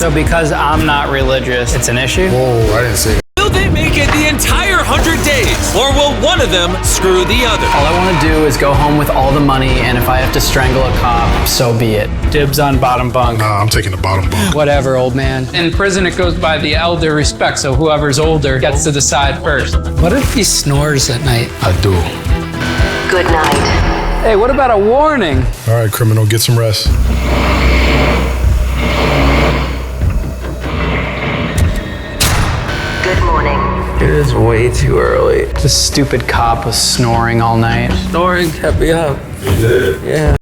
So because I'm not religious, it's an issue? Whoa, I didn't say that. Will they make it the entire 100 days? Or will one of them screw the other? All I want to do is go home with all the money, and if I have to strangle a cop, so be it. Dibs on bottom bunk. Nah, I'm taking the bottom bunk. Whatever, old man. In prison, it goes by the elder respect, so whoever's older gets to decide first. What if he snores at night? I do. Good night. Hey, what about a warning? All right, criminal, get some rest. Good morning. It is way too early. This stupid cop was snoring all night. Snoring kept me up. You did? Yeah.